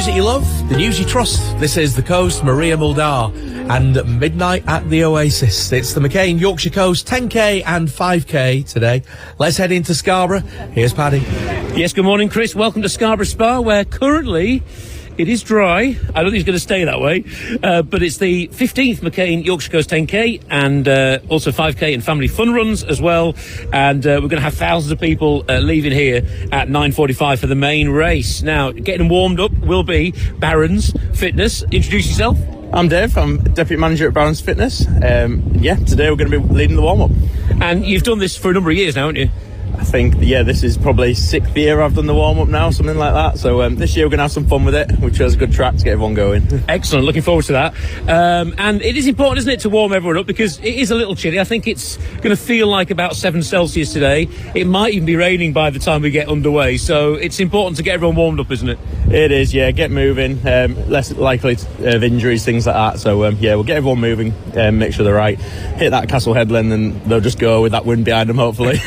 music you love, the news you trust. This is The Coast, Maria Muldar, and Midnight at the Oasis. It's the McCain Yorkshire Coast 10k and 5k today. Let's head into Scarborough. Here's Paddy. Yes, good morning, Chris. Welcome to Scarborough Spa, where currently it is dry. I don't think it's going to stay that way, but it's the 15th McCain Yorkshire Coast 10k and also 5k and family fun runs as well. And we're going to have thousands of people leaving here at 9:45 for the main race. Now, getting warmed up will be Barron's Fitness. Introduce yourself. I'm Dave. I'm Deputy Manager at Barron's Fitness. Today we're going to be leading the warm-up. And you've done this for a number of years now, haven't you? I think, this is probably 6th year I've done the warm-up now, something like that. So this year we're going to have some fun with it, which is a good track to get everyone going. Excellent. Looking forward to that. And it is important, isn't it, to warm everyone up, because it is a little chilly. I think it's going to feel like about 7 Celsius today. It might even be raining by the time we get underway. So it's important to get everyone warmed up, isn't it? It is, yeah. Get moving. Less likely of injuries, things like that. So, we'll get everyone moving, make sure they're right. Hit that Castle Headland and they'll just go with that wind behind them, hopefully.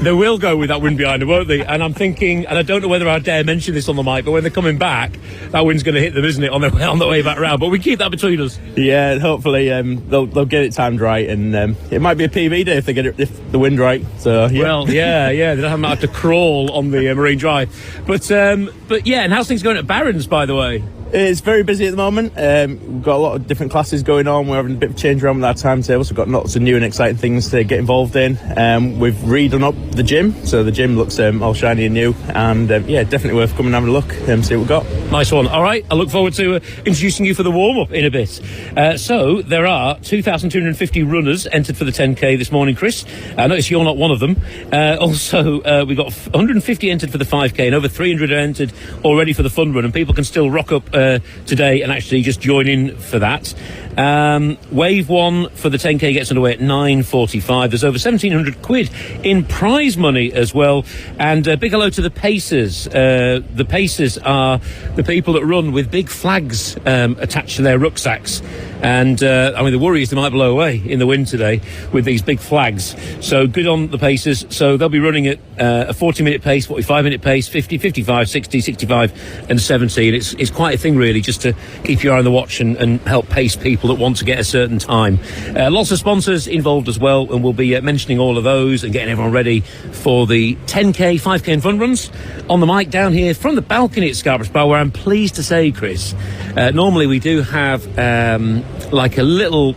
They will go with that wind behind them, won't they? And I'm thinking, and I don't know whether I dare mention this on the mic, but when they're coming back, that wind's going to hit them, isn't it, on the way back round? But we keep that between us. Yeah, hopefully they'll get it timed right, and it might be a PB day if they get it, if the wind right. So yeah. Well, yeah, they don't have to crawl on the Marine Drive. But yeah, and how's things going at Barron's, by the way? It's very busy at the moment. We've got a lot of different classes going on. We're having a bit of change around with our timetable, so we've got lots of new and exciting things to get involved in. We've redone up the gym, so the gym looks all shiny and new, and definitely worth coming and having a look and see what we've got. Nice one. All right, I look forward to introducing you for the warm-up in a bit. So there are 2,250 runners entered for the 10k this morning, Chris. I notice you're not one of them. Also, we've got 150 entered for the 5k and over 300 are entered already for the fun run, and people can still rock up today and actually just join in for that. Wave 1 for the 10k gets underway at 9:45. There's over 1,700 quid in prize money as well. And big hello to the Pacers. The Pacers are the people that run with big flags attached to their rucksacks. And the worry is they might blow away in the wind today with these big flags. So good on the Pacers. So they'll be running at a 40-minute pace, 45-minute pace, 50, 55, 60, 65 and 70. And it's quite a thing, really, just to keep your eye on the watch and help pace people that want to get a certain time. Lots of sponsors involved as well, and we'll be mentioning all of those and getting everyone ready for the 10k, 5k and fun runs. On the mic down here from the balcony at Scarborough Spa, where I'm pleased to say, Chris, normally we do have like a little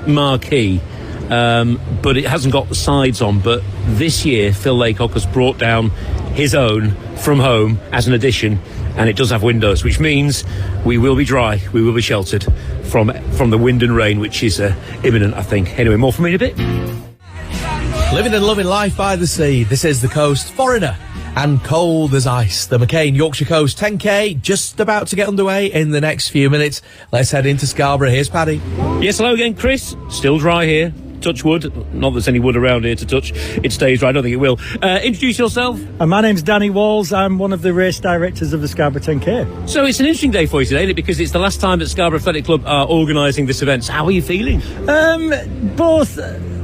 marquee, but it hasn't got the sides on. But this year Phil Laycock has brought down his own from home as an addition, and it does have windows, which means we will be dry, we will be sheltered from the wind and rain, which is imminent, I think. Anyway, more from me in a bit. Living and loving life by the sea. This is The Coast, Foreigner and Cold as Ice. The McCain Yorkshire Coast 10k just about to get underway in the next few minutes. Let's head into Scarborough. Here's Paddy. Yes, hello again, Chris. Still dry here. Touch wood. Not that there's any wood around here to touch. It stays dry. I don't think it will. Introduce yourself. My name's Danny Walls. I'm one of the race directors of the Scarborough 10k. So it's an interesting day for you today, isn't it? Because it's the last time that Scarborough Athletic Club are organising this event. So how are you feeling? Both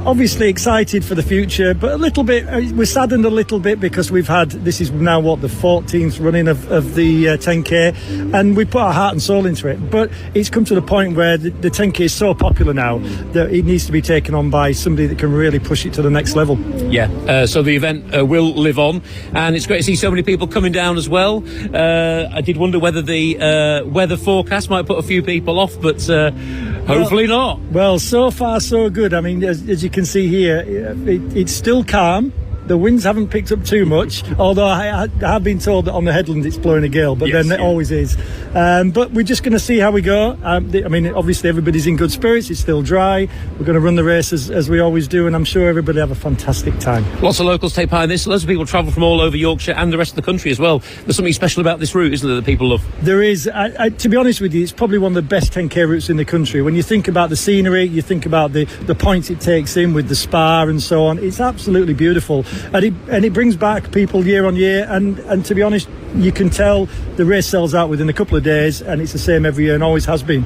obviously excited for the future, but a little bit, we're saddened a little bit because this is now the 14th running of the 10k, and we put our heart and soul into it. But it's come to the point where the 10k is so popular now that it needs to be taken on by somebody that can really push it to the next level. Yeah, so the event will live on, and it's great to see so many people coming down as well. I did wonder whether the weather forecast might put a few people off, but hopefully not. Well, so far so good. I mean, as you can see here, it's still calm. The winds haven't picked up too much, although I have been told that on the headland it's blowing a gale, but then it always is. But we're just going to see how we go. Obviously everybody's in good spirits. It's still dry. We're going to run the race as we always do, and I'm sure everybody have a fantastic time. Lots of locals take part in this. Lots of people travel from all over Yorkshire and the rest of the country as well. There's something special about this route, isn't there, that people love? There is. To be honest with you, it's probably one of the best 10k routes in the country. When you think about the scenery, you think about the points it takes in with the spa and so on. It's absolutely beautiful. And it brings back people year on year, and to be honest, you can tell the race sells out within a couple of days, and it's the same every year and always has been.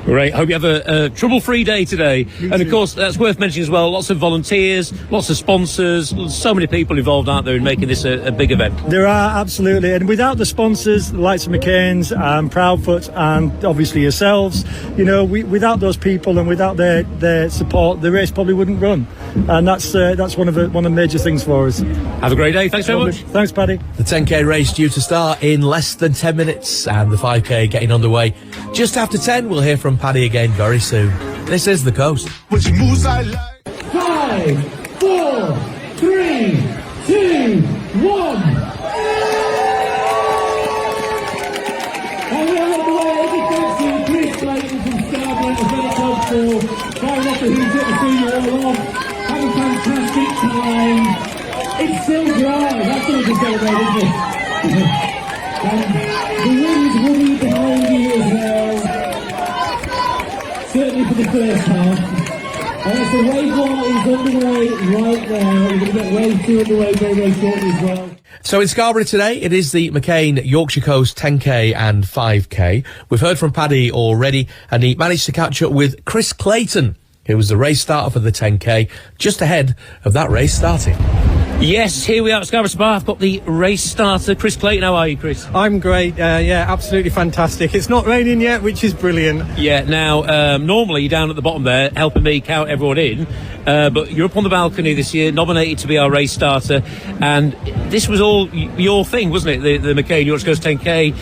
Great. Hope you have a trouble-free day today. And of course, that's worth mentioning as well. Lots of volunteers, lots of sponsors, so many people involved out there in making this a big event. There are, absolutely. And without the sponsors, the likes of McCain's and Proudfoot and obviously yourselves, you know, without those people and without their support, the race probably wouldn't run. And that's one of the major things for us. Have a great day. Thanks very much. Thanks, Paddy. The 10k race due to start in less than 10 minutes and the 5k getting underway just after 10. We'll hear from Paddy again very soon. This is The Coast. 5, 4, 3, 2, 1. And we're on the way. Every thanks to Chris Clayton from Scarborough Athletic Club for firing off the who's got the feed all off. Have a fantastic time. It's still dry. That's all we can celebrate, isn't it? And the wind will be behind you as well. Certainly for the first half. So wave 1 is underway right now. We're going to get wave 2 underway very, very shortly as well. So in Scarborough today, it is the McCain Yorkshire Coast 10k and 5k. We've heard from Paddy already, and he managed to catch up with Chris Clayton, who was the race starter for the 10k, just ahead of that race starting. Yes, here we are at Scarborough Spa. I've got the race starter, Chris Clayton. How are you, Chris? I'm great. Yeah, absolutely fantastic. It's not raining yet, which is brilliant. Yeah, now, normally you're down at the bottom there helping me count everyone in, but you're up on the balcony this year, nominated to be our race starter, and this was all your thing, wasn't it? The McCain Yorkshire Coast 10k,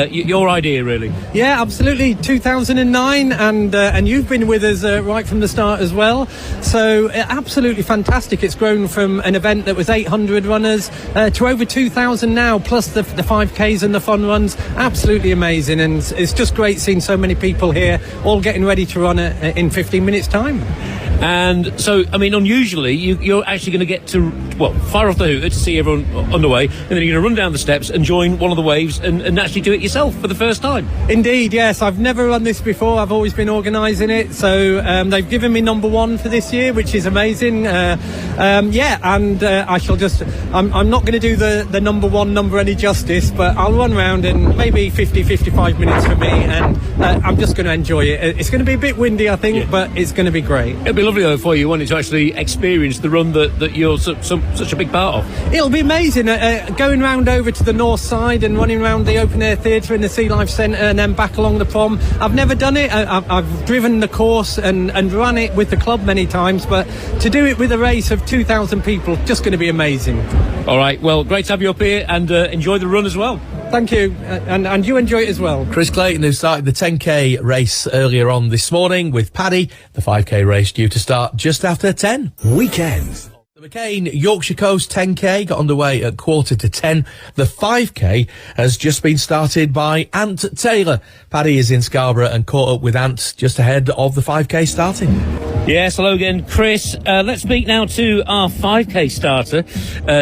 your idea, really. Yeah, absolutely. 2009, and you've been with us right from the start as well. So absolutely fantastic. It's grown from an event that was 800 runners to over 2,000 now, plus the 5Ks and the fun runs. Absolutely amazing, and it's just great seeing so many people here all getting ready to run in 15 minutes time. And so, I mean, unusually, you're actually going to get to, well, fire off the hooter to see everyone underway, and then you're going to run down the steps and join one of the waves and actually do it yourself for the first time. Indeed, yes. I've never run this before. I've always been organising it. So they've given me number 1 for this year, which is amazing. I shall just, I'm not going to do the number 1 number any justice, but I'll run around in maybe 55 minutes for me, and I'm just going to enjoy it. It's going to be a bit windy, I think, but it's going to be great. It'll be lovely though for you, won't it, to actually experience the run that you're such a big part of. It'll be amazing going round over to the north side and running around the open air theatre and the Sea Life Centre and then back along the prom. I've never done it. I've driven the course and run it with the club many times, but to do it with a race of 2,000 people, just going to be amazing. All right, well, great to have you up here, and enjoy the run as well. Thank you, and you enjoy it as well. Chris Clayton, who started the 10k race earlier on this morning with Paddy. The 5k race due to start just after 10. Weekends. The McCain Yorkshire Coast 10k got underway at 9:45. The 5k has just been started by Ant Taylor. Paddy is in Scarborough and caught up with Ant just ahead of the 5k starting. Yes, hello again, Chris. Let's speak now to our 5k starter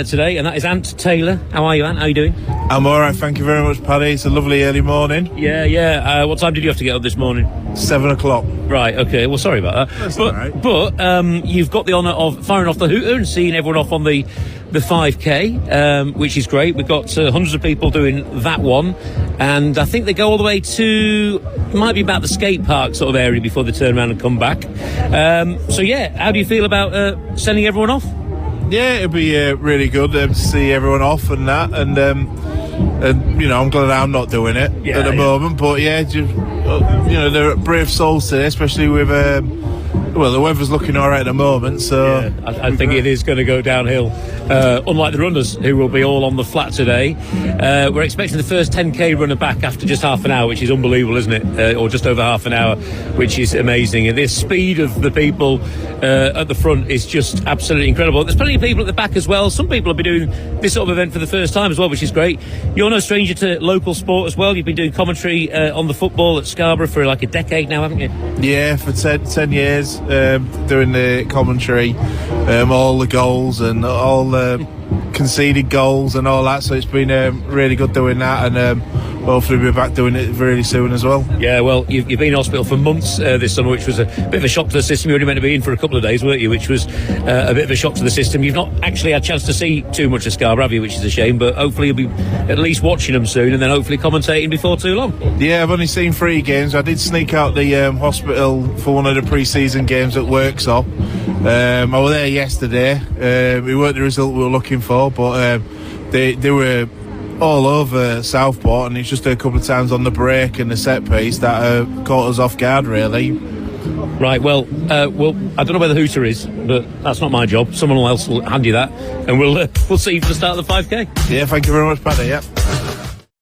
today, and that is Ant Taylor. How are you, Ant? How are you doing? I'm all right, thank you very much, Paddy. It's a lovely early morning. Yeah. What time did you have to get up this morning? 7 o'clock. Right, okay. Well, sorry about that. That's all right. But you've got the honour of firing off the hooter and seeing everyone off on the 5k, which is great. We've got hundreds of people doing that one, and I think they go all the way to, might be about the skate park sort of area before they turn around and come back. So yeah, how do you feel about sending everyone off? Yeah, it'll be really good to see everyone off and that, and you know, I'm glad I'm not doing it at the moment, but yeah, just, you know, they're brave souls today, especially with well, the weather's looking all right at the moment, so yeah, I think it is going to go downhill. Unlike the runners, who will be all on the flat today. We're expecting the first 10k runner back after just half an hour, which is unbelievable, isn't it? Or just over half an hour, which is amazing. And the speed of the people at the front is just absolutely incredible. There's plenty of people at the back as well. Some people will be doing this sort of event for the first time as well, which is great. You're no stranger to local sport as well. You've been doing commentary on the football at Scarborough for like a decade now, haven't you? Yeah, for 10 years, doing the commentary, all the goals and all the conceded goals and all that, so it's been really good doing that, and hopefully be back doing it really soon as well. Yeah, well, you've been in hospital for months this summer, which was a bit of a shock to the system. You were only meant to be in for a couple of days, weren't you? Which was a bit of a shock to the system. You've not actually had a chance to see too much of Scarborough, have you? Which is a shame, but hopefully you'll be at least watching them soon and then hopefully commentating before too long. Yeah, I've only seen 3 games. I did sneak out the hospital for one of the pre-season games at Worksop. I was there yesterday. It weren't the result we were looking for, but they were all over Southport, and it's just a couple of times on the break and the set piece that caught us off guard, really. Right, well, I don't know where the hooter is, but that's not my job. Someone else will hand you that, and we'll see you for the start of the 5K. Yeah, thank you very much, Paddy. Yeah.